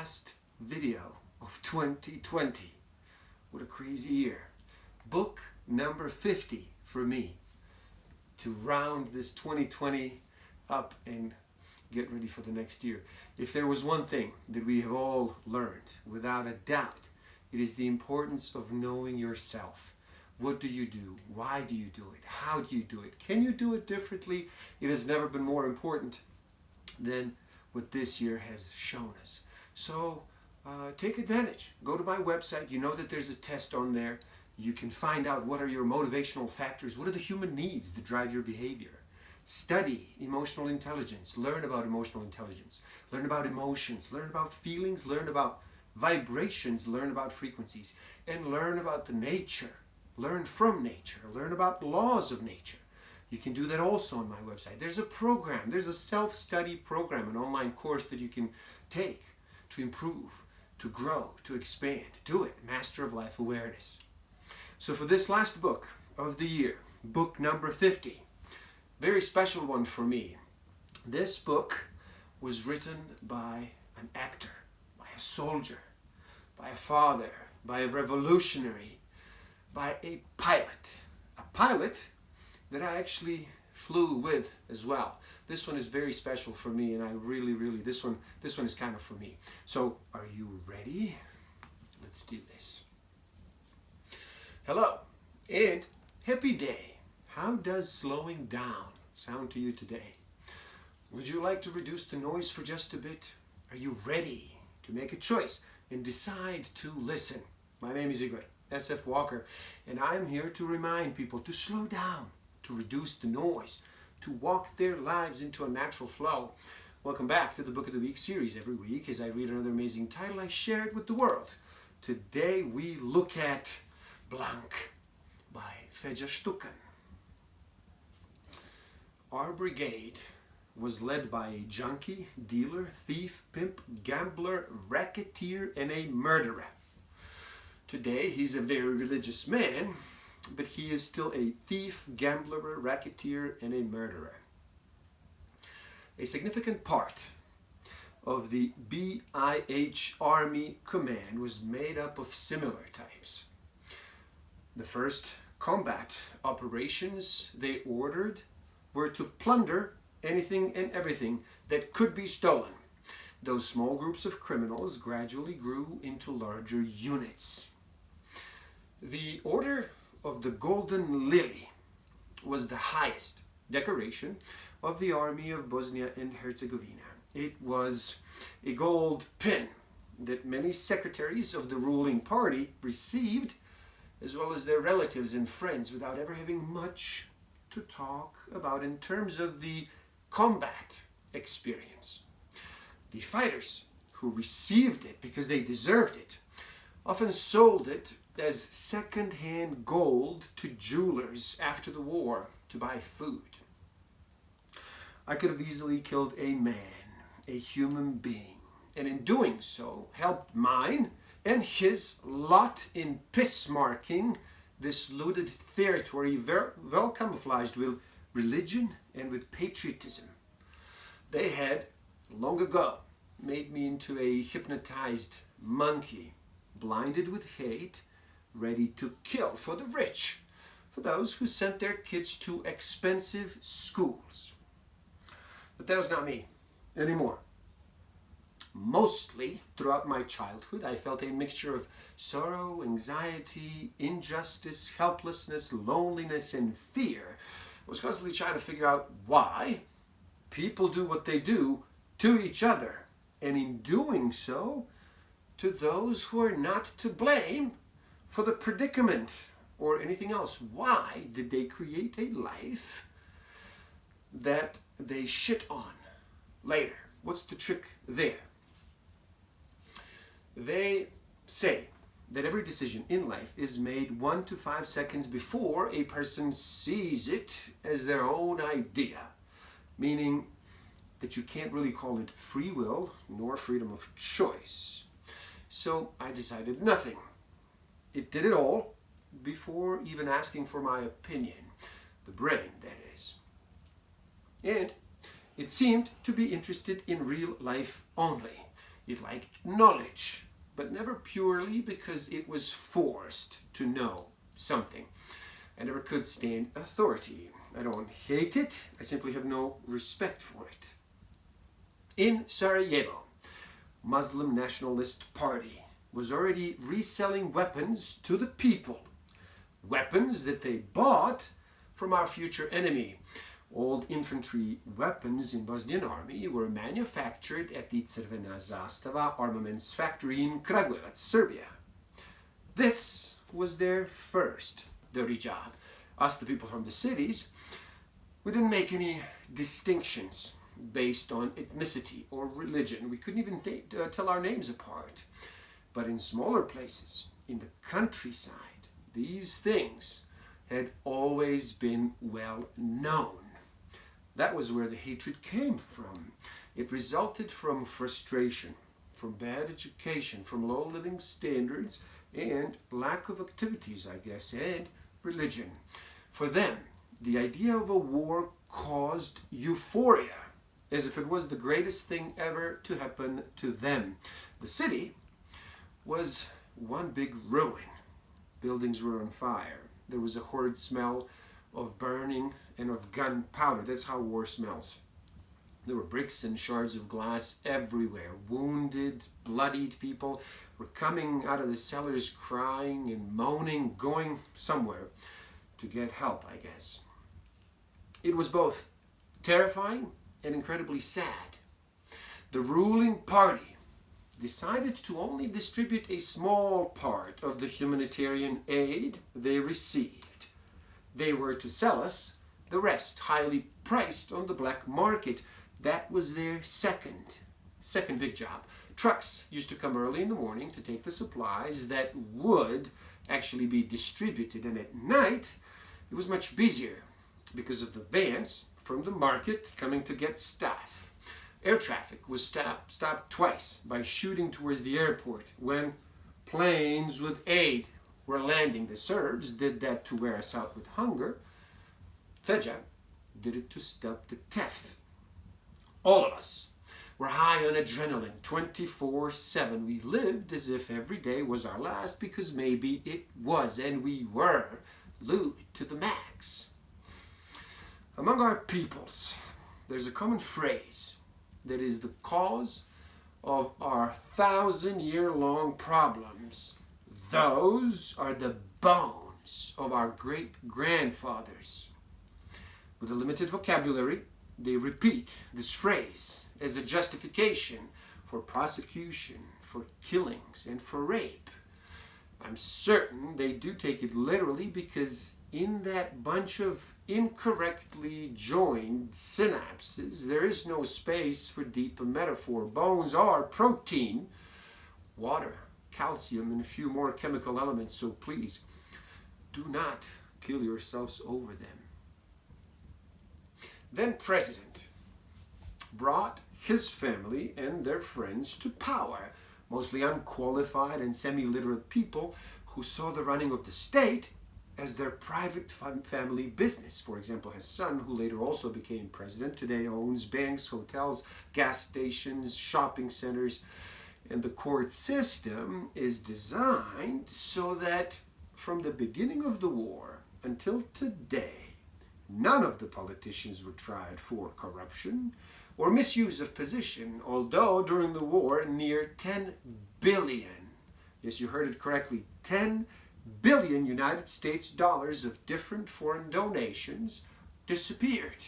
last video of 2020. What a crazy year. Book number 50 for me to round this 2020 up and get ready for the next year. If there was one thing that we have all learned, without a doubt, it is the importance of knowing yourself. What do you do? Why do you do it? How do you do it? Can you do it differently? It has never been more important than what this year has shown us. So take advantage. Go to my website. You know that there's a test on there. You can find out what are your motivational factors, what are the human needs that drive your behavior. Study emotional intelligence. Learn about emotional intelligence. Learn about emotions. Learn about feelings. Learn about vibrations. Learn about frequencies. And learn about the nature. Learn from nature. Learn about the laws of nature. You can do that also on my website. There's a program. There's a self-study program, an online course that you can take to improve, to grow, to expand. Do it. Master of Life Awareness. So for this last book of the year, book number 50, very special one for me. This book was written by an actor, by a soldier, by a father, by a revolutionary, by a pilot that I actually flew with as well. This one is very special for me, and I really, this one is kind of for me. So, are you ready? Let's do this. Hello, and happy day. How does slowing down sound to you today? Would you like to reduce the noise for just a bit? Are you ready to make a choice and decide to listen? My name is Igor SF Walker, and I'm here to remind people to slow down, to reduce the noise, to walk their lives into a natural flow. Welcome back to the Book of the Week series. Every week, as I read another amazing title, I share it with the world. Today we look at Blank by Feja Stucken. Our brigade was led by a junkie, dealer, thief, pimp, gambler, racketeer, and a murderer. Today, he's a very religious man, but he is still a thief, gambler, racketeer, and a murderer. A significant part of the BIH Army Command was made up of similar types. The first combat operations they ordered were to plunder anything and everything that could be stolen. Those small groups of criminals gradually grew into larger units. The Order of the Golden Lily was the highest decoration of the Army of Bosnia and Herzegovina. It was a gold pin that many secretaries of the ruling party received, as well as their relatives and friends, without ever having much to talk about in terms of the combat experience. The fighters who received it because they deserved it often sold it as second-hand gold to jewelers after the war to buy food. I could have easily killed a man, a human being, and in doing so helped mine and his lot in piss-marking this looted territory well camouflaged with religion and with patriotism. They had, long ago, made me into a hypnotized monkey, blinded with hate, ready to kill for the rich, for those who sent their kids to expensive schools. But that was not me anymore. Mostly throughout my childhood, I felt a mixture of sorrow, anxiety, injustice, helplessness, loneliness, and fear. I was constantly trying to figure out why people do what they do to each other, and in doing so, to those who are not to blame for the predicament or anything else. Why did they create a life that they shit on later? What's the trick there? They say that every decision in life is made 1 to 5 seconds before a person sees it as their own idea, meaning that you can't really call it free will nor freedom of choice. So I decided nothing. It did it all before even asking for my opinion. The brain, that is. And it seemed to be interested in real life only. It liked knowledge, but never purely because it was forced to know something. I never could stand authority. I don't hate it, I simply have no respect for it. In Sarajevo, Muslim Nationalist Party was already reselling weapons to the people. Weapons that they bought from our future enemy. Old infantry weapons in Bosnian army were manufactured at the Crvena Zastava armaments factory in Kragujevac, Serbia. This was their first dirty job. Us, the people from the cities, we didn't make any distinctions based on ethnicity or religion. We couldn't even tell our names apart. But in smaller places, in the countryside, these things had always been well known. That was where the hatred came from. It resulted from frustration, from bad education, from low living standards, and lack of activities, I guess, and religion. For them, the idea of a war caused euphoria, as if it was the greatest thing ever to happen to them. The city was one big ruin. Buildings were on fire. There was a horrid smell of burning and of gunpowder. That's how war smells. There were bricks and shards of glass everywhere. Wounded, bloodied people were coming out of the cellars crying and moaning, going somewhere to get help, I guess. It was both terrifying and incredibly sad. The ruling party decided to only distribute a small part of the humanitarian aid they received. They were to sell us the rest, highly priced on the black market. That was their second big job. Trucks used to come early in the morning to take the supplies that would actually be distributed, and at night it was much busier because of the vans from the market coming to get stuff. Air traffic was stopped twice by shooting towards the airport when planes with aid were landing. The Serbs did that to wear us out with hunger. Feja did it to stop the theft. All of us were high on adrenaline 24/7. We lived as if every day was our last, because maybe it was, and we were lewd to the max. Among our peoples, there's a common phrase that is the cause of our 1,000-year-long problems. Those are the bones of our great-grandfathers. With a limited vocabulary, they repeat this phrase as a justification for prosecution, for killings, and for rape. I'm certain they do take it literally, because in that bunch of incorrectly joined synapses, there is no space for deeper metaphor. Bones are protein, water, calcium, and a few more chemical elements, so please do not kill yourselves over them. Then President brought his family and their friends to power, mostly unqualified and semi-literate people who saw the running of the state as their private family business. For example, his son, who later also became president, today owns banks, hotels, gas stations, shopping centers, and the court system is designed so that from the beginning of the war until today, none of the politicians were tried for corruption or misuse of position, although during the war near 10 billion, yes, you heard it correctly, 10 billion United States dollars of different foreign donations disappeared.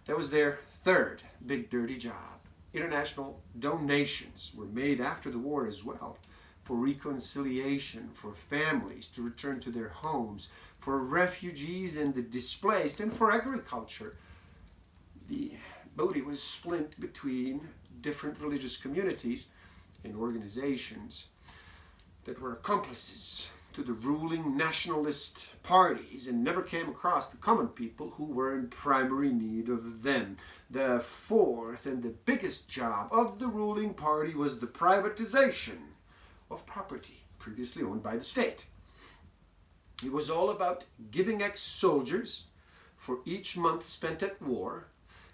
That was their third big dirty job. International donations were made after the war as well, for reconciliation, for families to return to their homes, for refugees and the displaced, and for agriculture. The booty was split between different religious communities and organizations that were accomplices to the ruling nationalist parties and never came across the common people who were in primary need of them. The fourth and the biggest job of the ruling party was the privatization of property previously owned by the state. It was all about giving ex-soldiers, for each month spent at war,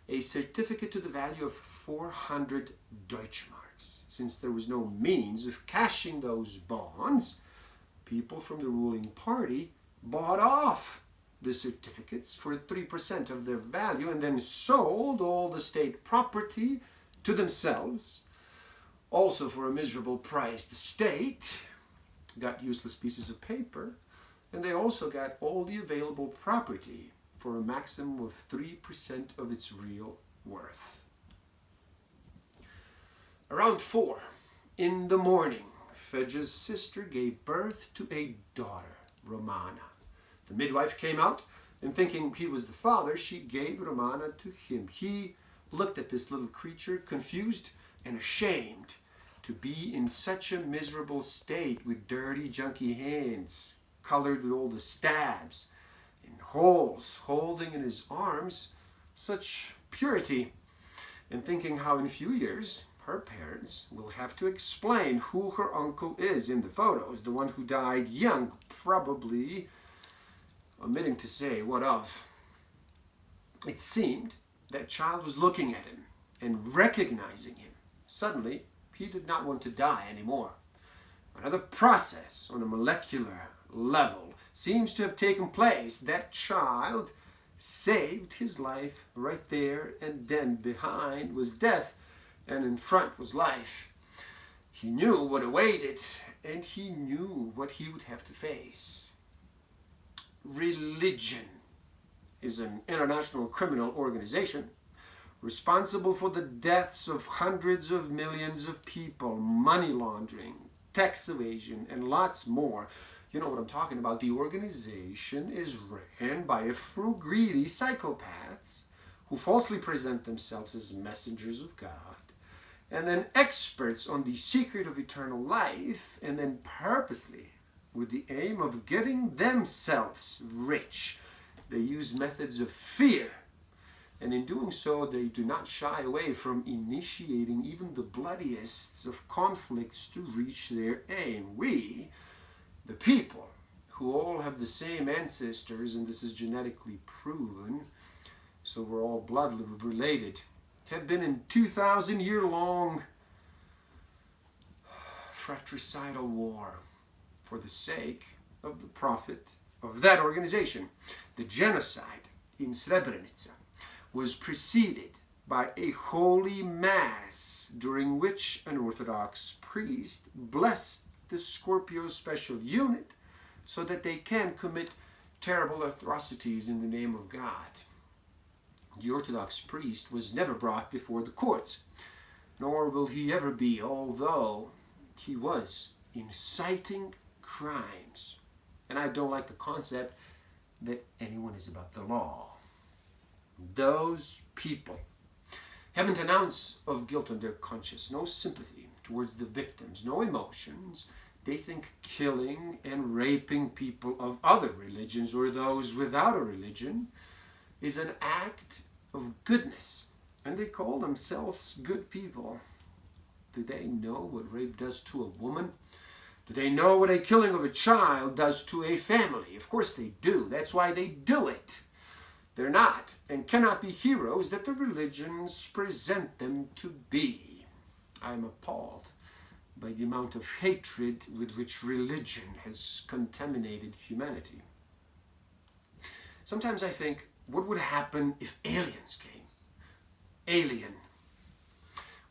a certificate to the value of 400 Deutschmarks. since there was no means of cashing those bonds, people from the ruling party bought off the certificates for 3% of their value and then sold all the state property to themselves, also for a miserable price. The state got useless pieces of paper, and they also got all the available property for a maximum of 3% of its real worth. Around 4 in the morning, Fedja's sister gave birth to a daughter, Romana. The midwife came out, and thinking he was the father, she gave Romana to him. He looked at this little creature, confused and ashamed to be in such a miserable state with dirty, junky hands, colored with all the stabs and holes, holding in his arms such purity, and thinking how in a few years her parents will have to explain who her uncle is in the photos, the one who died young, probably omitting to say what of. It seemed that child was looking at him and recognizing him. Suddenly, he did not want to die anymore. Another process on a molecular level seems to have taken place. That child saved his life right there and then. Behind was death, and in front was life. He knew what awaited, and he knew what he would have to face. Religion is an international criminal organization responsible for the deaths of hundreds of millions of people, money laundering, tax evasion, and lots more. You know what I'm talking about. The organization is ran by a few greedy psychopaths who falsely present themselves as messengers of God, and then experts on the secret of eternal life, and then purposely, with the aim of getting themselves rich, they use methods of fear. And in doing so, they do not shy away from initiating even the bloodiest of conflicts to reach their aim. We, the people, who all have the same ancestors, and this is genetically proven, so we're all blood related, have been in 2,000-year-long fratricidal war for the sake of the profit of that organization. The genocide in Srebrenica was preceded by a holy mass during which an Orthodox priest blessed the Scorpio special unit so that they can commit terrible atrocities in the name of God. The Orthodox priest was never brought before the courts, nor will he ever be, although he was inciting crimes. And I don't like the concept that anyone is above the law. Those people haven't an ounce of guilt on their conscience, no sympathy towards the victims, no emotions. They think killing and raping people of other religions or those without a religion is an act of goodness, and they call themselves good people. Do they know what rape does to a woman? Do they know what a killing of a child does to a family? Of course they do. That's why they do it. They're not and cannot be heroes that the religions present them to be. I am appalled by the amount of hatred with which religion has contaminated humanity. Sometimes I think, what would happen if aliens came? Alien.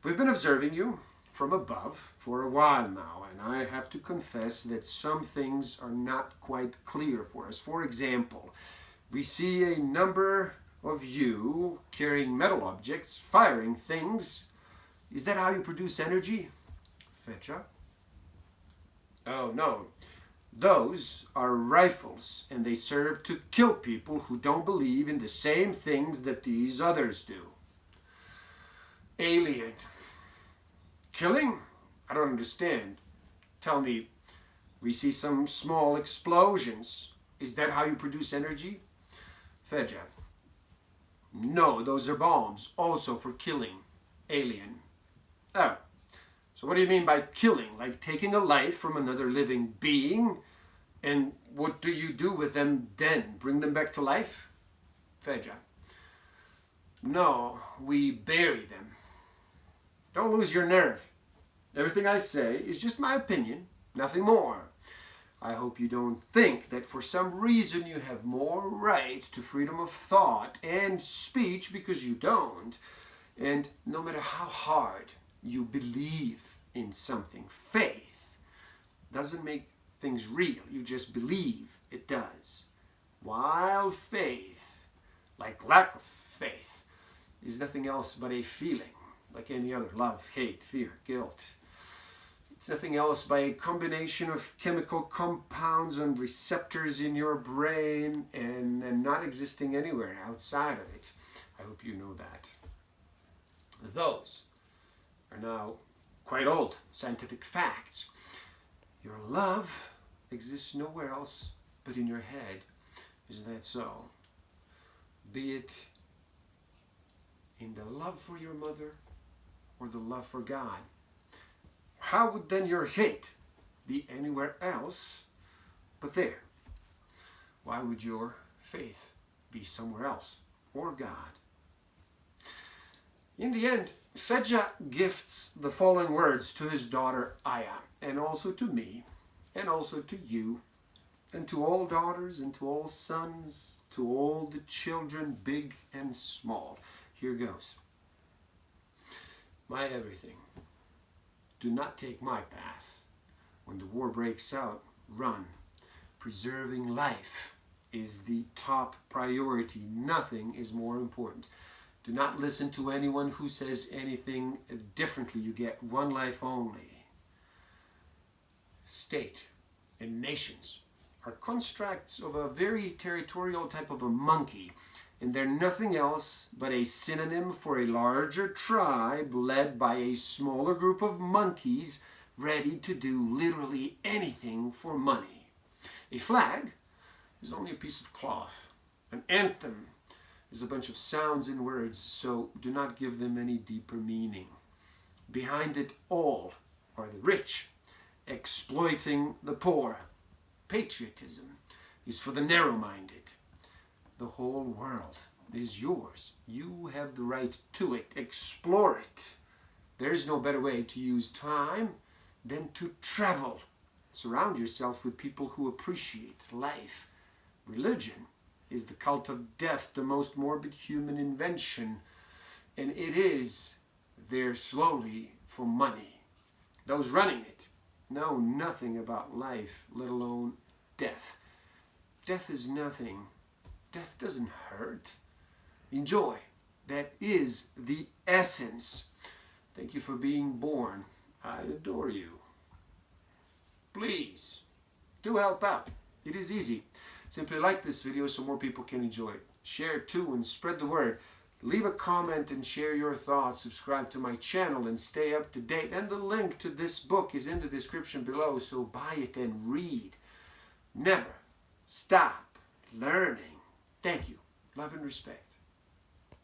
We've been observing you from above for a while now, and I have to confess that some things are not quite clear for us. For example, we see a number of you carrying metal objects, firing things. Is that how you produce energy? Fedja? Oh, no. Those are rifles, and they serve to kill people who don't believe in the same things that these others do. Alien. Killing? I don't understand. Tell me, we see some small explosions. Is that how you produce energy? Fedja. No, those are bombs, also for killing. Alien. Oh, so what do you mean by killing? Like taking a life from another living being? And what do you do with them then? Bring them back to life? Fedja. No, we bury them. Don't lose your nerve. Everything I say is just my opinion, nothing more. I hope you don't think that for some reason you have more right to freedom of thought and speech, because you don't. And no matter how hard you believe in something, faith doesn't make things real. You just believe it does. While faith, like lack of faith, is nothing else but a feeling, like any other: love, hate, fear, guilt. It's nothing else but a combination of chemical compounds and receptors in your brain and not existing anywhere outside of it. I hope you know that. Those are now quite old scientific facts. Your love exists nowhere else but in your head. Isn't that so? Be it in the love for your mother or the love for God. How would then your hate be anywhere else but there? Why would your faith be somewhere else or God? In the end, Fedja gifts the following words to his daughter Aya, and also to me, and also to you, and to all daughters, and to all sons, to all the children, big and small. Here goes. My everything, do not take my path. When the war breaks out, run. Preserving life is the top priority. Nothing is more important. Do not listen to anyone who says anything differently. You get one life only. State and nations are constructs of a very territorial type of a monkey, and they're nothing else but a synonym for a larger tribe led by a smaller group of monkeys ready to do literally anything for money. A flag is only a piece of cloth. An anthem is a bunch of sounds and words, so do not give them any deeper meaning. Behind it all are the rich, exploiting the poor. Patriotism is for the narrow-minded. The whole world is yours. You have the right to it. Explore it. There is no better way to use time than to travel. Surround yourself with people who appreciate life. Religion is the cult of death, the most morbid human invention, and it is there slowly for money. Those running it know nothing about life, let alone death. Death is nothing. Death doesn't hurt. Enjoy. That is the essence. Thank you for being born. I adore you. Please, do help out. It is easy. Simply like this video so more people can enjoy it. Share it too and spread the word. Leave a comment and share your thoughts. Subscribe to my channel and stay up to date. And the link to this book is in the description below, so buy it and read. Never stop learning. Thank you. Love and respect.